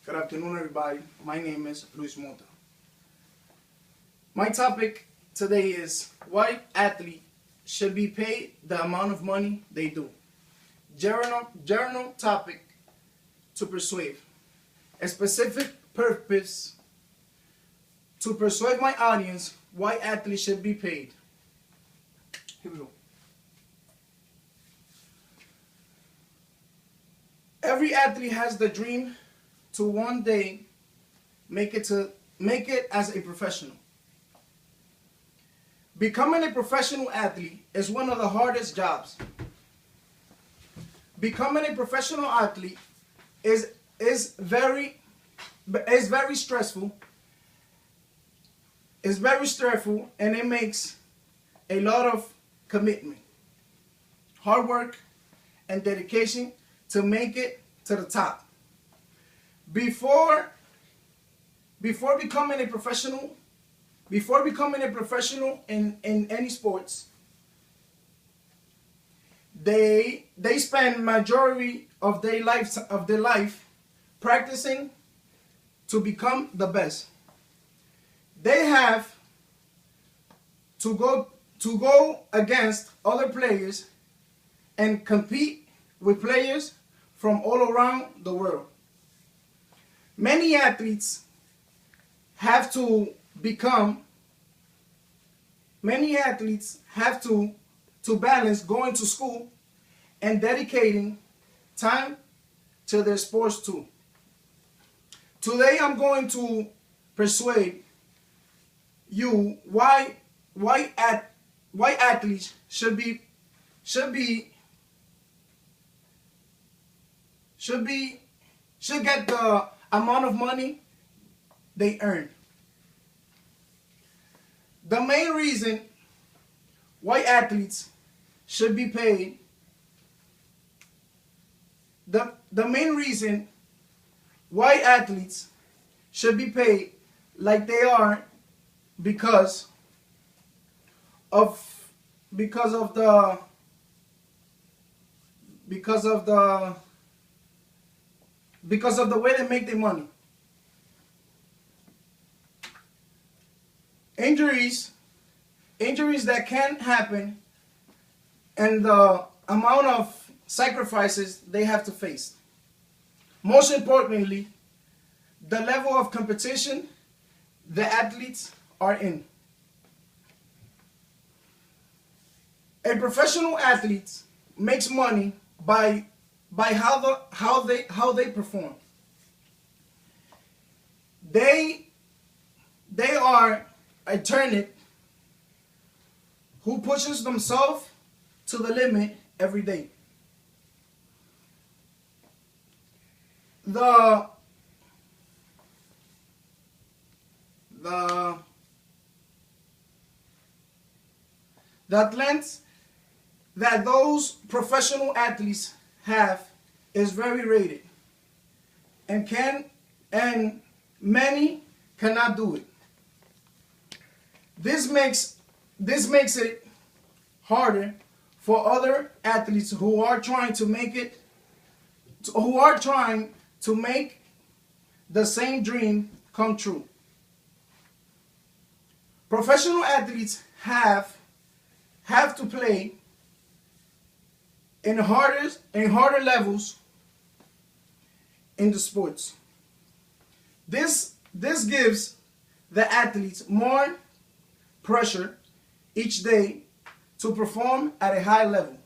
Good afternoon, everybody. My name is Mota. My topic today is why athletes should be paid the amount of money they do. General topic to persuade. A specific purpose to persuade my audience why athletes should be paid. Here we go. Every athlete has the dream to one day make it as a professional. Becoming a professional athlete is one of the hardest jobs. Becoming a professional athlete is very stressful. It's very stressful, and it makes a lot of commitment, hard work, and dedication to make it to the top. Before becoming a professional in any sports, they spend majority of their life practicing to become the best. They have to go against other players and compete with players from all around the world. Many athletes have to balance going to school and dedicating time to their sports too. Today I'm going to persuade you why athletes should get the amount of money they earn. The main reason why athletes should be paid, the main reason why athletes should be paid like they are because of the way they make their money. Injuries that can happen, and the amount of sacrifices they have to face. Most importantly, the level of competition the athletes are in. A professional athlete makes money by how they perform. They are a athlete who pushes themselves to the limit every day. The talents that those professional athletes have is very rated, and many cannot do it. This makes it harder for other athletes who are trying to make the same dream come true. Professional athletes have to play in harder levels in the sports. This gives the athletes more pressure each day to perform at a high level.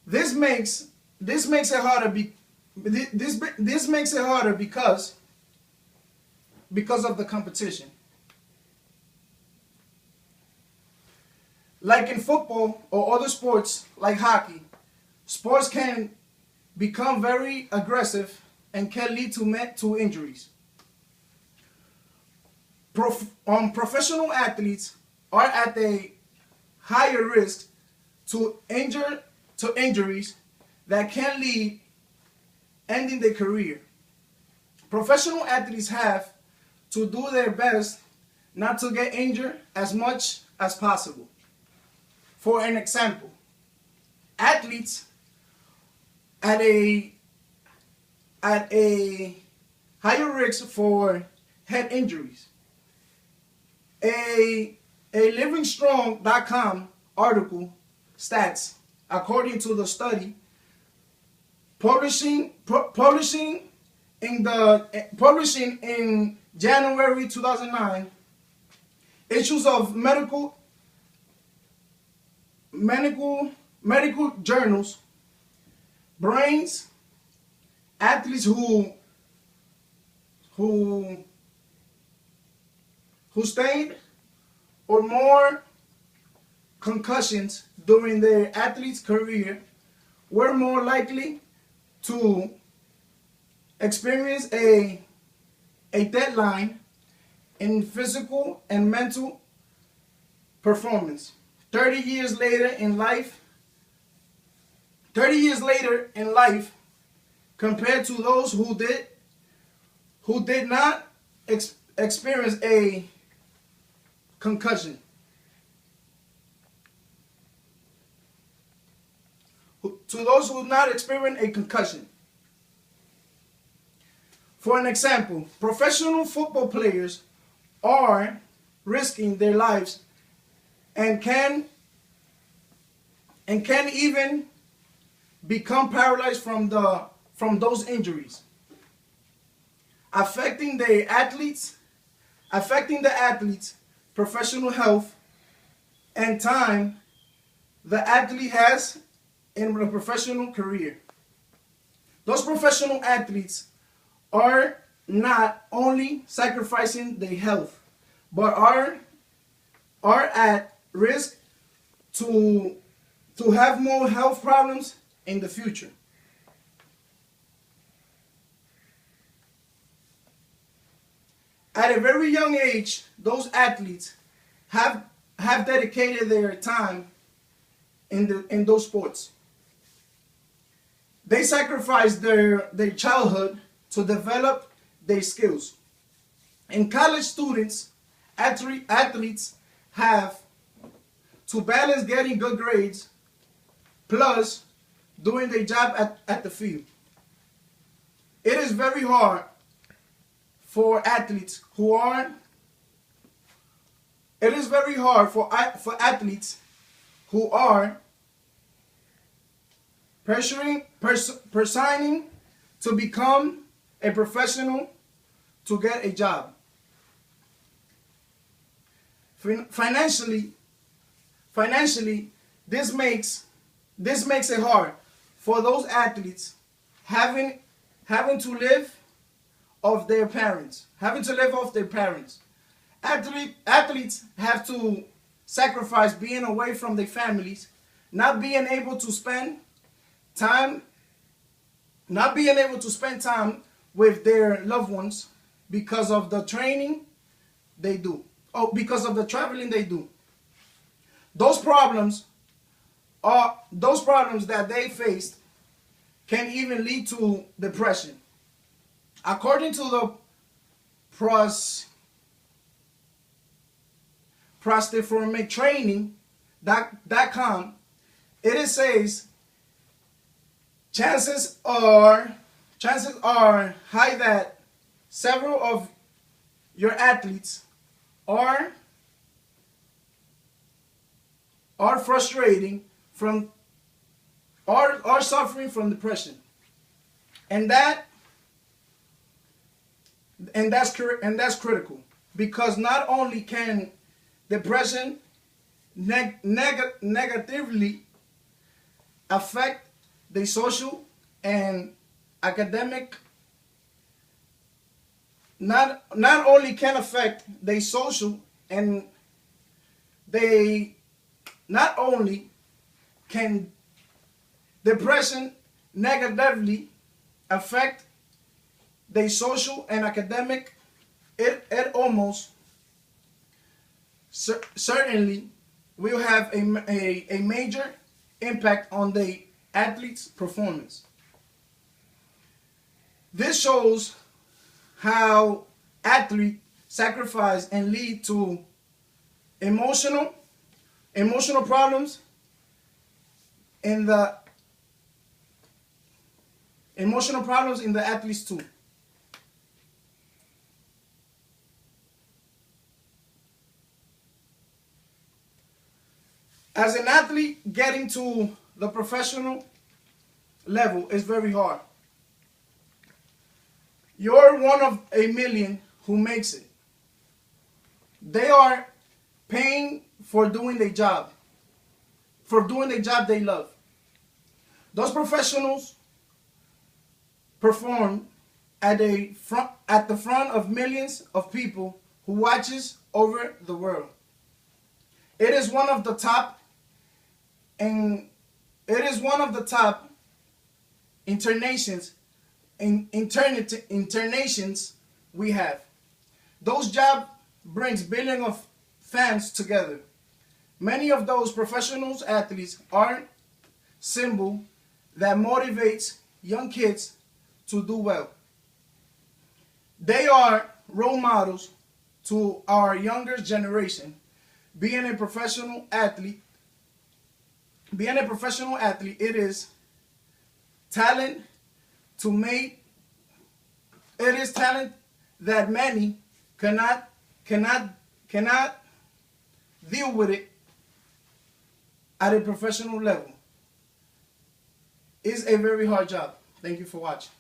This makes it harder because of the competition. Like in football or other sports like hockey, sports can become very aggressive and can lead to injuries. Professional athletes are at a higher risk to injuries that can lead ending their career. Professional athletes have to do their best not to get injured as much as possible. For an example, athletes at a higher risk for head injuries. A livingstrong.com article stats, according to the study, publishing in January 2009, issues of medical journals, brains, athletes who sustained or more concussions during their athlete's career were more likely to experience a deadline in physical and mental performance 30 years later in life compared to those who did not experience a concussion. To those who did not experience a concussion. For an example, professional football players are risking their lives and can even become paralyzed from those injuries, affecting the athletes' professional health and time the athlete has in a professional career. Those professional athletes are not only sacrificing their health, but are at risk to have more health problems in the future. At a very young age, those athletes have dedicated their time in those sports. They sacrifice their childhood to develop their skills. And college students, athletes have to balance getting good grades plus doing their job at the field. It is very hard for athletes for athletes who are pursuing to become a professional to get a job. Financially, this makes it hard for those athletes having to live off their parents. Athletes have to sacrifice being away from their families, not being able to spend time with their loved ones because of the training they do, or because of the traveling they do. Those problems that they faced can even lead to depression. According to the Persuasive.com, it says chances are high that several of your athletes are suffering from depression, and that's critical, because not only can depression negatively affect the social and academic, not only can affect the social and not only can depression negatively affect the social and academic, it almost certainly will have a major impact on the athlete's performance. This shows how athletes sacrifice and lead to emotional problems in the athletes too. As an athlete, getting to the professional level is very hard. You're one of a million who makes it. They are paying for doing their job, they love. Those professionals perform at the front of millions of people who watches over the world. It is one of the top internations we have. Those jobs brings billions of fans together. Many of those professional athletes are symbol that motivates young kids to do well. They are role models to our younger generation. Being a professional athlete, it is talent that many cannot deal with it at a professional level. It's a very hard job. Thank you for watching.